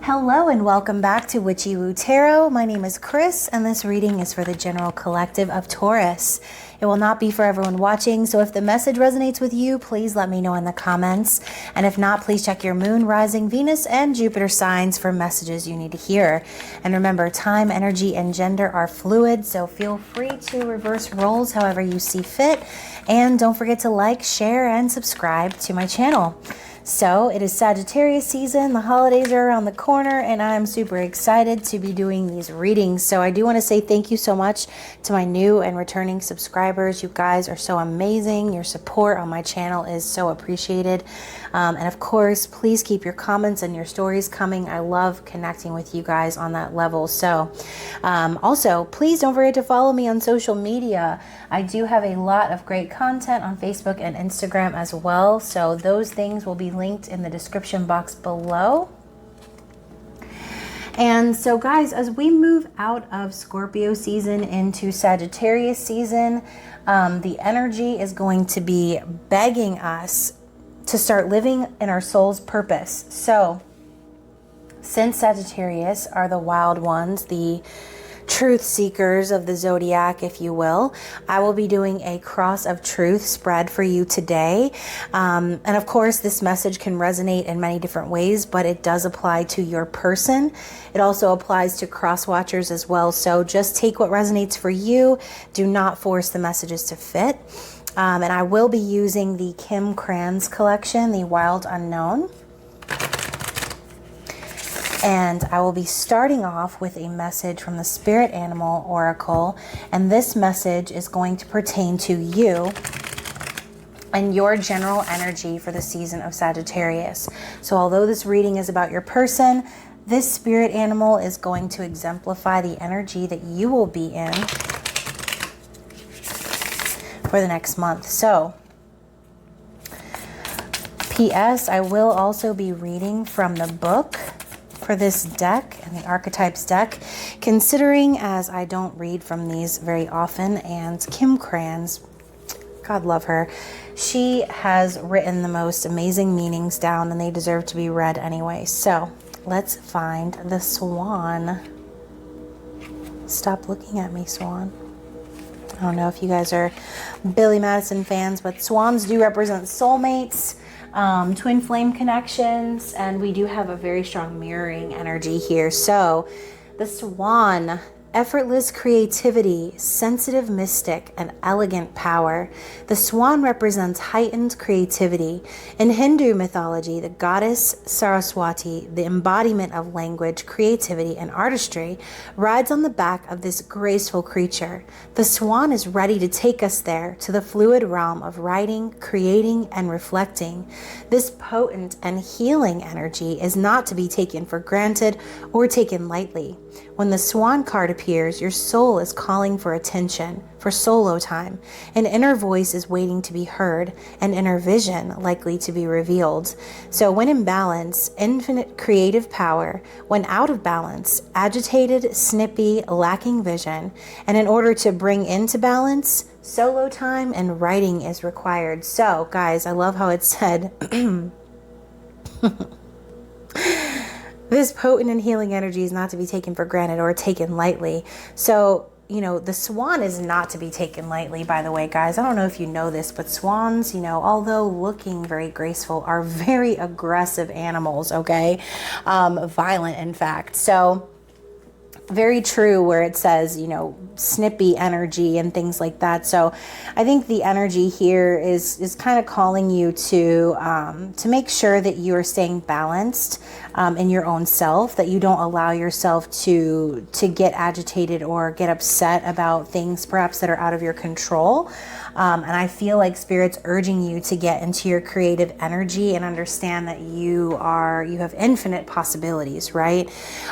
Hello and welcome back to Witchy-Woo Tarot. My name is Chris and this reading is for the general collective of Taurus. It will not be for everyone watching, so if the message resonates with you, please let me know in the comments. And if not, please check your moon, rising, Venus, and Jupiter signs for messages you need to hear. And remember, time, energy, and gender are fluid, so feel free to reverse roles however you see fit. And don't forget to like, share, and subscribe to my channel. So it is Sagittarius season, the holidays are around the corner, and I'm super excited to be doing these readings. So I do want to say thank you so much to my new and returning subscribers. You guys are so amazing. Your support on my channel is so appreciated. And of course, please keep your comments and your stories coming. I love connecting with you guys on that level. So also, please don't forget to follow me on social media. I do have a lot of great content on Facebook and Instagram as well. So those things will be linked in the description box below. And so guys, as we move out of Scorpio season into Sagittarius season, the energy is going to be begging us to start living in our soul's purpose. So since Sagittarius are the wild ones, the truth seekers of the zodiac, if you will, I will be doing a cross of truth spread for you today. And of course, this message can resonate in many different ways, but it does apply to your person. It also applies to cross watchers as well. So just take what resonates for you. Do not force the messages to fit. And I will be using the Kim Kranz collection, the Wild Unknown. And I will be starting off with a message from the Spirit Animal Oracle. And this message is going to pertain to you and your general energy for the season of Sagittarius. So although this reading is about your person, this spirit animal is going to exemplify the energy that you will be in for the next month. So P.S. I will also be reading from the book for this deck and the Archetypes deck, considering as I don't read from these very often, and Kim Kranz, God love her, she has written the most amazing meanings down and they deserve to be read anyway. So let's find the Swan. Stop looking at me, Swan. I don't know if you guys are Billy Madison fans, but swans do represent soulmates, twin flame connections, and we do have a very strong mirroring energy here. So the Swan, effortless creativity, sensitive mystic, and elegant power. The Swan represents heightened creativity. In Hindu mythology, the goddess Saraswati, the embodiment of language, creativity, and artistry, rides on the back of this graceful creature. The Swan is ready to take us there, to the fluid realm of writing, creating, and reflecting. This potent and healing energy is not to be taken for granted or taken lightly. When the Swan card appears, your soul is calling for attention, for solo time. An inner voice is waiting to be heard, an inner vision likely to be revealed. So when in balance, infinite creative power. When out of balance, agitated, snippy, lacking vision. And in order to bring into balance, solo time and writing is required. So guys, I love how it said, this potent and healing energy is not to be taken for granted or taken lightly. So, you know, the Swan is not to be taken lightly, by the way, guys. I don't know if you know this, but swans, you know, although looking very graceful, are very aggressive animals, okay? Violent, in fact. So very true where it says, you know, snippy energy and things like that. So I think the energy here is kind of calling you to make sure that you are staying balanced in your own self, that you don't allow yourself to get agitated or get upset about things perhaps that are out of your control. And I feel like Spirit's urging you to get into your creative energy and understand that you have infinite possibilities, right?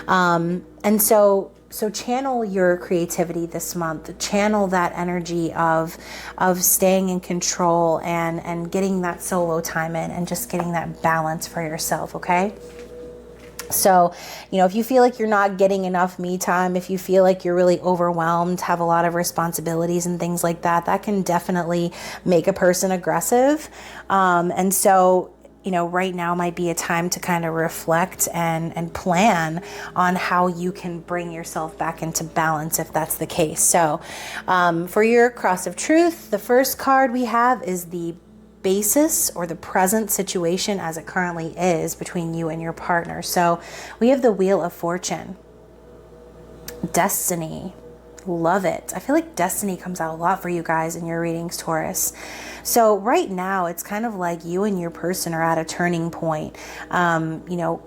And so channel your creativity this month. Channel that energy of staying in control and getting that solo time in and just getting that balance for yourself, okay? So, you know, if you feel like you're not getting enough me time, if you feel like you're really overwhelmed, have a lot of responsibilities and things like that, that can definitely make a person aggressive. And so, you know, right now might be a time to kind of reflect and plan on how you can bring yourself back into balance if that's the case. So for your cross of truth, the first card we have is the basis or the present situation as it currently is between you and your partner. So we have the Wheel of Fortune, Destiny. Love it. I feel like destiny comes out a lot for you guys in your readings, Taurus. So right now, it's kind of like you and your person are at a turning point. You know,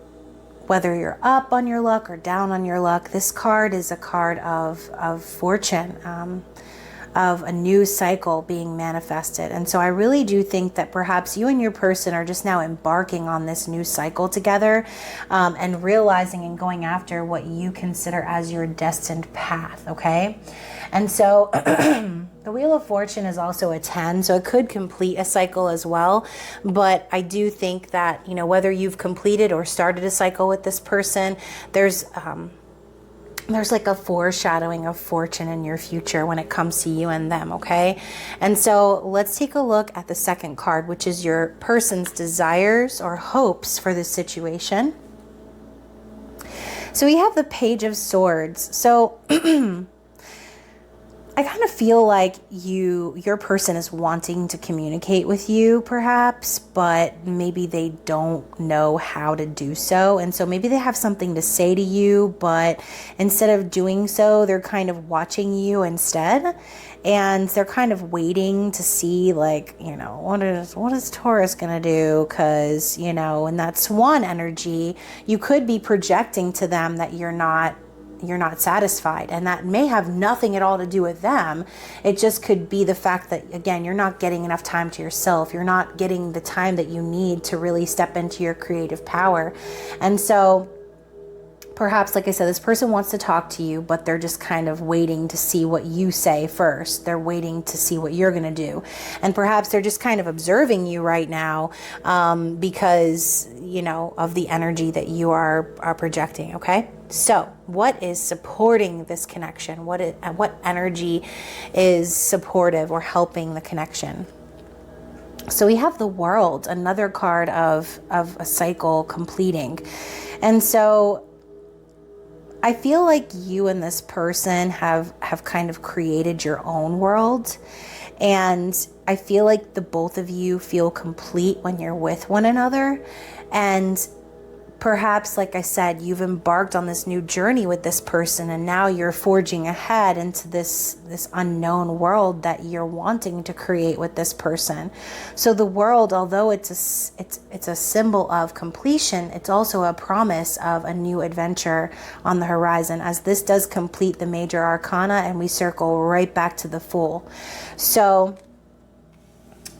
whether you're up on your luck or down on your luck, this card is a card of fortune, of a new cycle being manifested. And so I really do think that perhaps you and your person are just now embarking on this new cycle together, and realizing and going after what you consider as your destined path, okay? And so the Wheel of Fortune is also a 10, so it could complete a cycle as well. But I do think that, you know, whether you've completed or started a cycle with this person, there's like a foreshadowing of fortune in your future when it comes to you and them, okay? And so let's take a look at the second card, which is your person's desires or hopes for this situation. So we have the Page of Swords. So I kind of feel like your person is wanting to communicate with you perhaps, but maybe they don't know how to do so. And so maybe they have something to say to you, but instead of doing so, they're kind of watching you instead. And they're kind of waiting to see, like, you know, what is Taurus going to do? Because, you know, in that swan energy, you could be projecting to them that you're not satisfied, and that may have nothing at all to do with them. It just could be the fact that, again, you're not getting enough time to yourself. You're not getting the time that you need to really step into your creative power. And so perhaps, like I said, this person wants to talk to you, but they're just kind of waiting to see what you say first. They're waiting to see what you're going to do. And perhaps they're just kind of observing you right now, because, you know, of the energy that you are projecting, okay? So what is supporting this connection? What energy is supportive or helping the connection? So we have the World, another card of a cycle completing. And so I feel like you and this person have kind of created your own world. And I feel like the both of you feel complete when you're with one another. And perhaps, like I said, you've embarked on this new journey with this person, and now you're forging ahead into this unknown world that you're wanting to create with this person. So the World, although it's a symbol of completion, it's also a promise of a new adventure on the horizon, as this does complete the major arcana and we circle right back to the Fool. So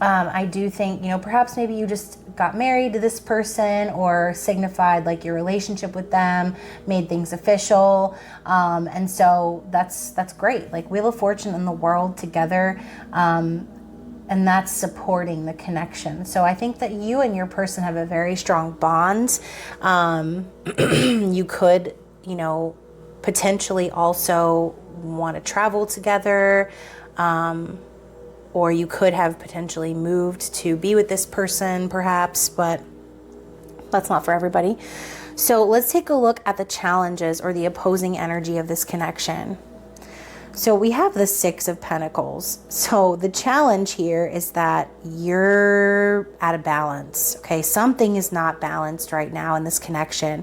I do think, you know, perhaps maybe you just got married to this person or signified like your relationship with them, made things official. And so that's great. Like Wheel of Fortune and the World together. And that's supporting the connection. So I think that you and your person have a very strong bond. You could, you know, potentially also want to travel together. Or you could have potentially moved to be with this person perhaps, but that's not for everybody. So let's take a look at the challenges or the opposing energy of this connection. So we have the Six of Pentacles. So the challenge here is that you're out of balance. Okay, something is not balanced right now in this connection,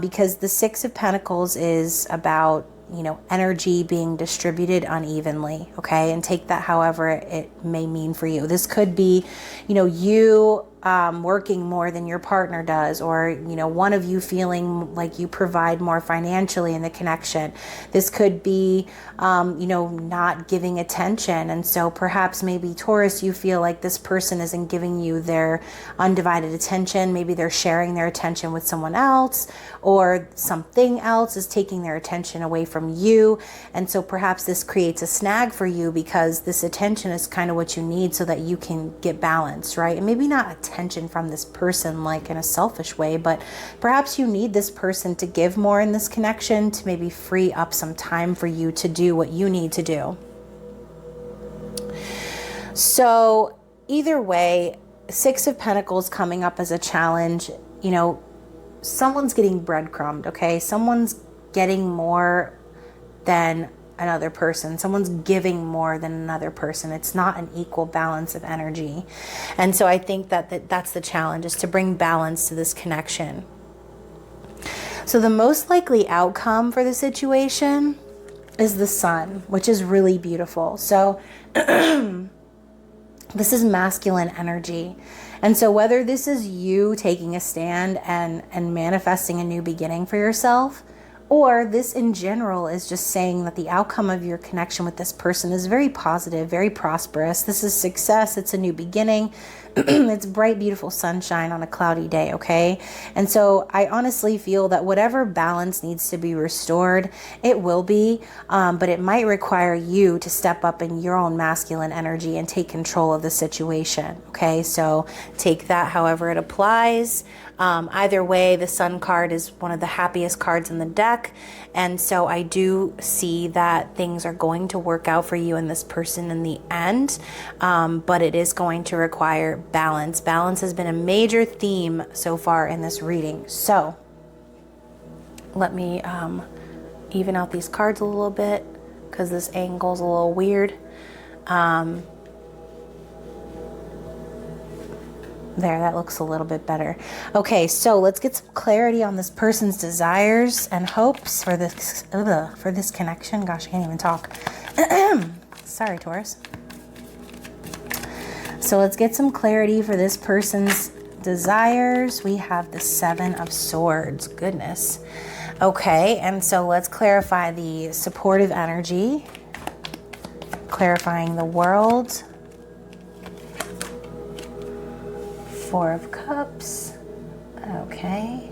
because the Six of Pentacles is about, you know, energy being distributed unevenly, okay? And take that however it may mean for you. This could be, you know, you working more than your partner does, or, you know, one of you feeling like you provide more financially in the connection. This could be, you know, not giving attention. And so perhaps maybe Taurus, you feel like this person isn't giving you their undivided attention. Maybe they're sharing their attention with someone else, or something else is taking their attention away from you. And so perhaps this creates a snag for you, because this attention is kind of what you need so that you can get balance, right? And maybe not attention from this person like in a selfish way, but perhaps you need this person to give more in this connection to maybe free up some time for you to do what you need to do. So either way, Six of Pentacles coming up as a challenge, you know, someone's getting breadcrumbed, okay? Someone's getting more than another person. Someone's giving more than another person. It's not an equal balance of energy. And so I think that's the challenge, is to bring balance to this connection. So the most likely outcome for the situation is the Sun, which is really beautiful. So this is masculine energy. And so whether this is you taking a stand and manifesting a new beginning for yourself, or this in general is just saying that the outcome of your connection with this person is very positive, very prosperous. This is success. It's a new beginning. It's bright, beautiful sunshine on a cloudy day, okay? And so I honestly feel that whatever balance needs to be restored, it will be, but it might require you to step up in your own masculine energy and take control of the situation, okay? So take that however it applies. Either way, the Sun card is one of the happiest cards in the deck. And so I do see that things are going to work out for you and this person in the end. But it is going to require balance. Balance has been a major theme so far in this reading. So let me even out these cards a little bit, because this angle's a little weird. There, that looks a little bit better. Okay, so let's get some clarity on this person's desires and hopes for this connection. Gosh, I can't even talk. Sorry, Taurus. So let's get some clarity for this person's desires. We have the Seven of Swords. Goodness. Okay, and so let's clarify the supportive energy. Clarifying the World. Four of Cups. Okay.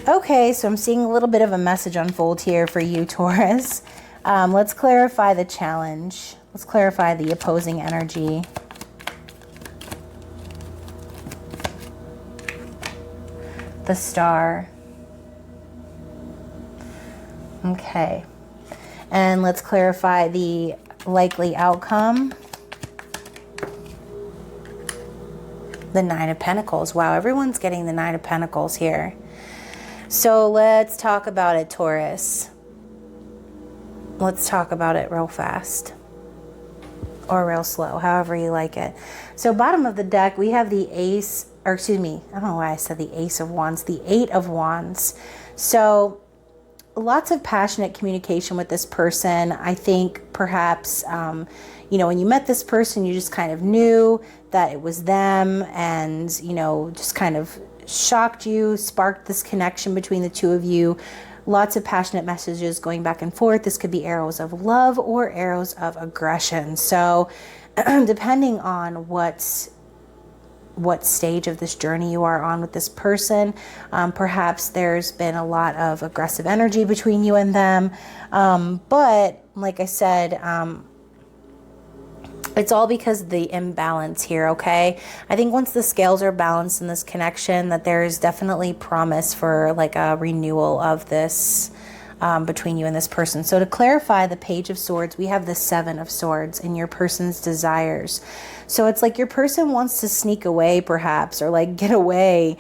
Okay, so I'm seeing a little bit of a message unfold here for you, Taurus. Let's clarify the challenge. Let's clarify the opposing energy. The Star. Okay. And let's clarify the likely outcome. The Nine of Pentacles. Wow, everyone's getting the Nine of Pentacles here. So let's talk about it, Taurus. Let's talk about it real fast. Or real slow, however you like it. So bottom of the deck, we have the Ace, or excuse me, I don't know why I said the Ace of Wands, the Eight of Wands. So lots of passionate communication with this person. I think perhaps, you know, when you met this person, you just kind of knew that it was them, and, you know, just kind of shocked you, sparked this connection between the two of you. Lots of passionate messages going back and forth. This could be arrows of love or arrows of aggression. So depending on what stage of this journey you are on with this person, perhaps there's been a lot of aggressive energy between you and them. But like I said, it's all because of the imbalance here, okay? I think once the scales are balanced in this connection, that there's definitely promise for like a renewal of this between you and this person. So to clarify the Page of Swords, we have the Seven of Swords in your person's desires. So it's like your person wants to sneak away perhaps, or like get away.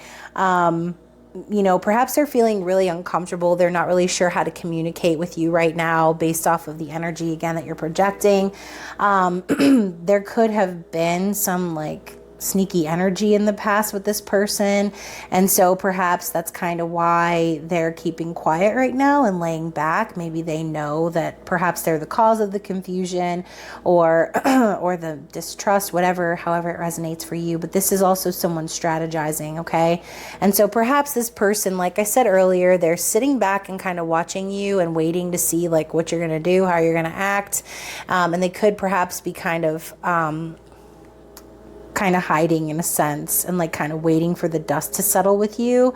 You know, perhaps they're feeling really uncomfortable. They're not really sure how to communicate with you right now based off of the energy, again, that you're projecting. There could have been some like sneaky energy in the past with this person. And so perhaps that's kind of why they're keeping quiet right now and laying back. Maybe they know that perhaps they're the cause of the confusion or or the distrust, whatever, however it resonates for you. But this is also someone strategizing, okay? And so perhaps this person, like I said earlier, they're sitting back and kind of watching you and waiting to see like what you're going to do, how you're going to act. And they could perhaps be kind of hiding in a sense, and like kind of waiting for the dust to settle with you.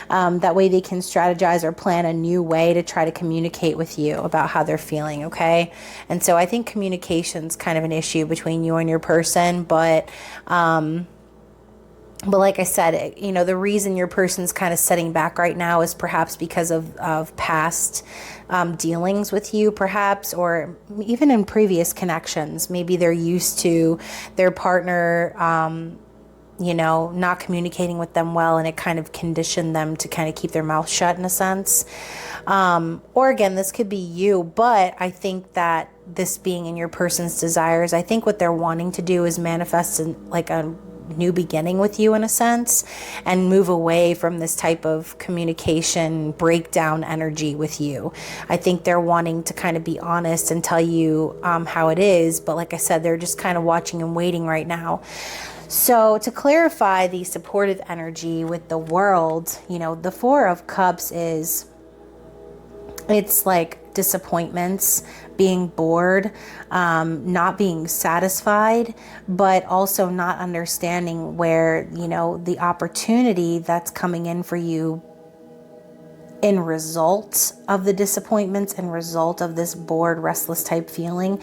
That way they can strategize or plan a new way to try to communicate with you about how they're feeling, okay? And so I think communication's kind of an issue between you and your person, but But like I said, you know, the reason your person's kind of setting back right now is perhaps because of past dealings with you, perhaps, or even in previous connections. Maybe they're used to their partner, you know, not communicating with them well, and it kind of conditioned them to kind of keep their mouth shut in a sense. Or again, this could be you, but I think that this being in your person's desires, I think what they're wanting to do is manifest in like a new beginning with you in a sense, and move away from this type of communication breakdown energy with you. I think they're wanting to kind of be honest and tell you how it is, but like I said, they're just kind of watching and waiting right now. So to clarify the supportive energy with the world, you know, the Four of Cups is, it's like disappointments, being bored, not being satisfied, but also not understanding where, you know, the opportunity that's coming in for you in result of the disappointments and result of this bored, restless type feeling,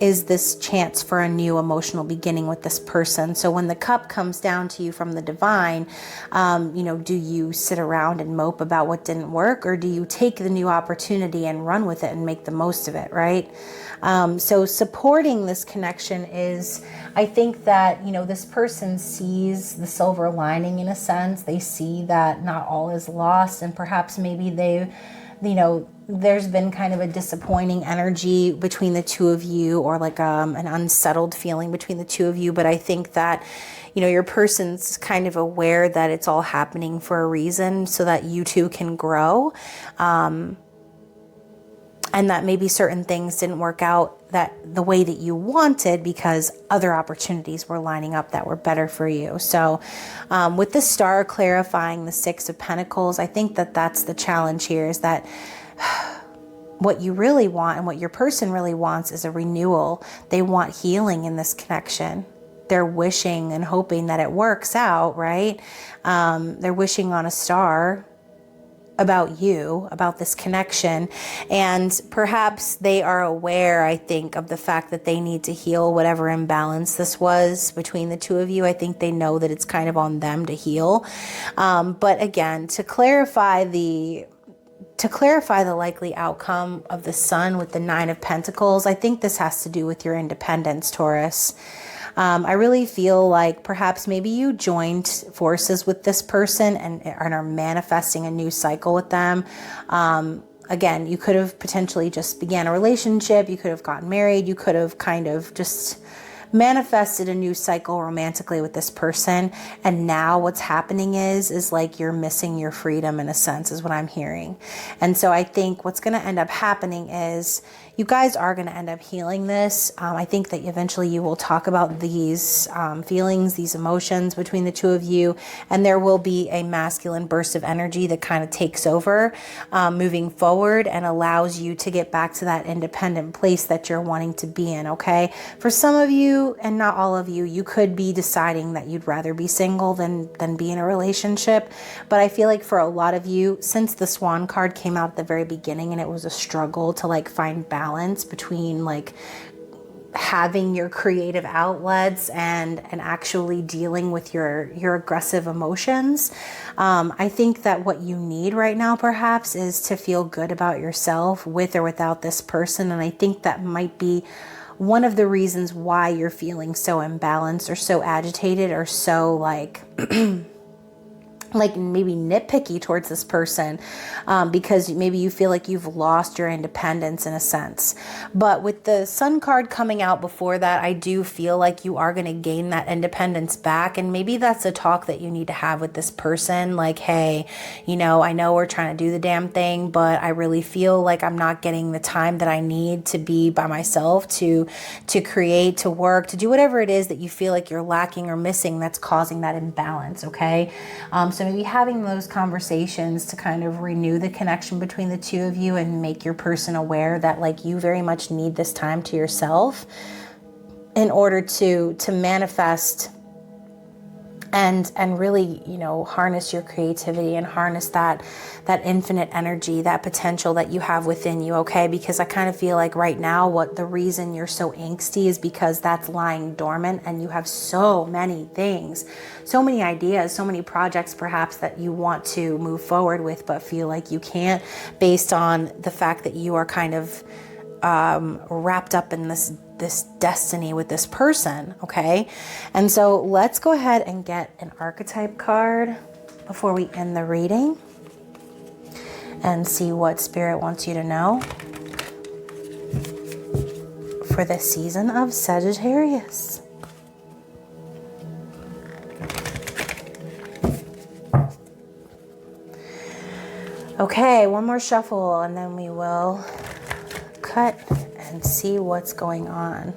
is this chance for a new emotional beginning with this person. So when the cup comes down to you from the divine, you know, do you sit around and mope about what didn't work, or do you take the new opportunity and run with it and make the most of it, right? So supporting this connection is, I think that, you know, this person sees the silver lining in a sense. They see that not all is lost, and perhaps maybe they, you know, there's been kind of a disappointing energy between the two of you, or like an unsettled feeling between the two of you. But I think that, you know, your person's kind of aware that it's all happening for a reason, so that you two can grow. And that maybe certain things didn't work out that the way that you wanted because other opportunities were lining up that were better for you. So with the star clarifying the Six of Pentacles, I think that that's the challenge here, is that what you really want and what your person really wants is a renewal. They want healing in this connection. They're wishing and hoping that it works out, right? They're wishing on a star about you, about this connection. And perhaps they are aware, I think, of the fact that they need to heal whatever imbalance this was between the two of you. I think they know that it's kind of on them to heal. But again, to clarify the likely outcome of the Sun with the Nine of Pentacles, I think this has to do with your independence, Taurus. I really feel like perhaps maybe you joined forces with this person and are manifesting a new cycle with them. Again, you could have potentially just began a relationship. You could have gotten married. You could have kind of just manifested a new cycle romantically with this person. And now what's happening is like you're missing your freedom in a sense, is what I'm hearing. And so I think what's going to end up happening is you guys are going to end up healing this. I think that eventually you will talk about these feelings, these emotions between the two of you, and there will be a masculine burst of energy that kind of takes over moving forward and allows you to get back to that independent place that you're wanting to be in, okay? For some of you, and not all of you, you could be deciding that you'd rather be single than be in a relationship. But I feel like for a lot of you, since the Swan card came out at the very beginning and it was a struggle to like find balance between like having your creative outlets and actually dealing with your aggressive emotions, I think that what you need right now perhaps is to feel good about yourself with or without this person. And I think that might be one of the reasons why you're feeling so imbalanced or so agitated or so like like maybe nitpicky towards this person, because maybe you feel like you've lost your independence in a sense. But with the Sun card coming out before that, I do feel like you are going to gain that independence back. And maybe that's a talk that you need to have with this person. Like, hey, you know, I know we're trying to do the damn thing, but I really feel like I'm not getting the time that I need to be by myself to create, to work, to do whatever it is that you feel like you're lacking or missing that's causing that imbalance, okay? So maybe having those conversations to kind of renew the connection between the two of you and make your person aware that like you very much need this time to yourself in order to manifest and really, you know, harness your creativity and harness that infinite energy, that potential that you have within you, okay? Because I kind of feel like right now what the reason you're so angsty is because that's lying dormant, and you have so many things, so many ideas, so many projects perhaps that you want to move forward with, but feel like you can't, based on the fact that you are kind of wrapped up in this destiny with this person, okay? And so let's go ahead and get an archetype card before we end the reading and see what Spirit wants you to know for this season of Sagittarius. Okay, one more shuffle and then we will cut and see what's going on.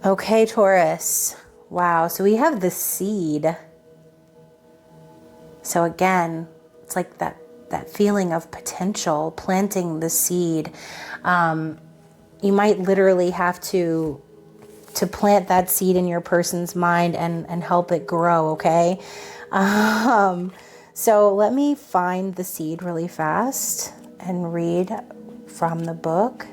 Okay, Taurus. Wow, so we have the seed. So again, it's like that feeling of potential, planting the seed. You might literally have to plant that seed in your person's mind and help it grow, okay? So let me find the seed really fast and read from the book.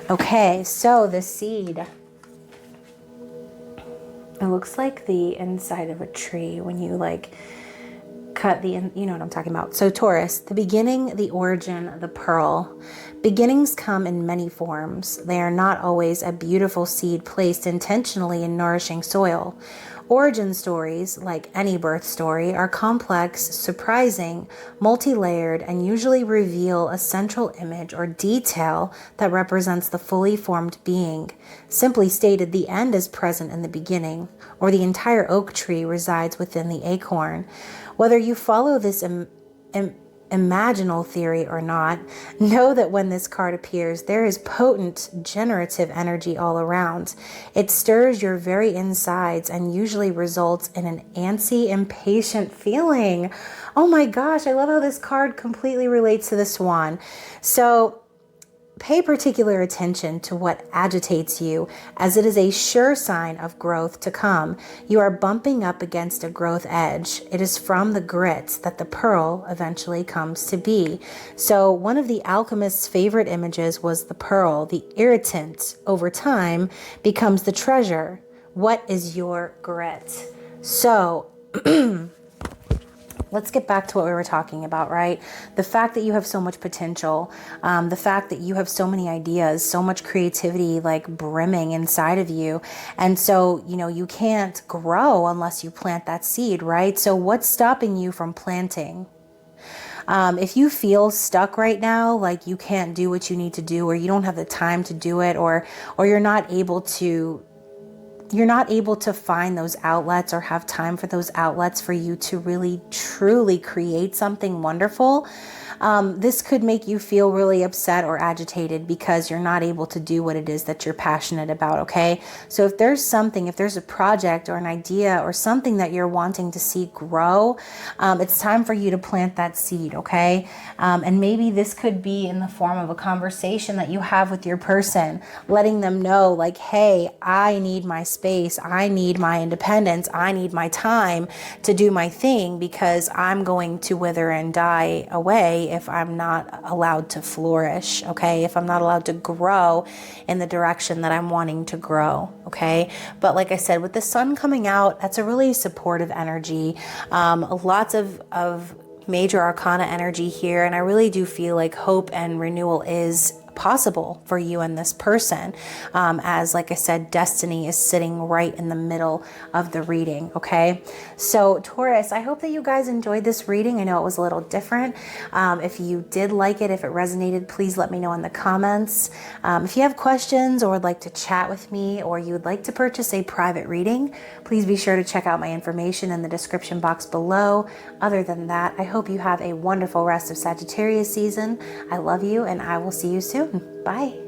Okay, so the seed. It looks like the inside of a tree when you like cut the, you know what I'm talking about. So Taurus, the beginning, the origin, the pearl. Beginnings come in many forms. They are not always a beautiful seed placed intentionally in nourishing soil. Origin stories, like any birth story, are complex, surprising, multi-layered, and usually reveal a central image or detail that represents the fully formed being. Simply stated, the end is present in the beginning, or the entire oak tree resides within the acorn. Whether you follow this imaginal theory or not, know that when this card appears, there is potent generative energy all around. It stirs your very insides and usually results in an antsy, impatient feeling. Oh my gosh, I love how this card completely relates to the swan. So pay particular attention to what agitates you, as it is a sure sign of growth to come. You are bumping up against a growth edge. It is from the grit that the pearl eventually comes to be. So one of the alchemist's favorite images was the pearl. The irritant, over time, becomes the treasure. What is your grit? So let's get back to what we were talking about, right? The fact that you have so much potential, the fact that you have so many ideas, so much creativity like brimming inside of you. And so, you know, you can't grow unless you plant that seed, right? So what's stopping you from planting? If you feel stuck right now, like you can't do what you need to do, or you don't have the time to do it, or you're not able to find those outlets or have time for those outlets for you to really truly create something wonderful, this could make you feel really upset or agitated because you're not able to do what it is that you're passionate about, okay? So if there's a project or an idea or something that you're wanting to see grow, it's time for you to plant that seed, okay? And maybe this could be in the form of a conversation that you have with your person, letting them know like, hey, I need my space, I need my independence, I need my time to do my thing because I'm going to wither and die away if I'm not allowed to flourish, okay? If I'm not allowed to grow in the direction that I'm wanting to grow, okay? But like I said, with the sun coming out, that's a really supportive energy. Lots of major arcana energy here, and I really do feel like hope and renewal is possible for you and this person, as like I said, destiny is sitting right in the middle of the reading, okay? So Taurus, I hope that you guys enjoyed this reading. I know it was a little different. If you did like it, if it resonated, please let me know in the comments. If you have questions or would like to chat with me, or you would like to purchase a private reading, please be sure to check out my information in the description box below. Other than that, I hope you have a wonderful rest of Sagittarius season. I love you, and I will see you soon. Bye.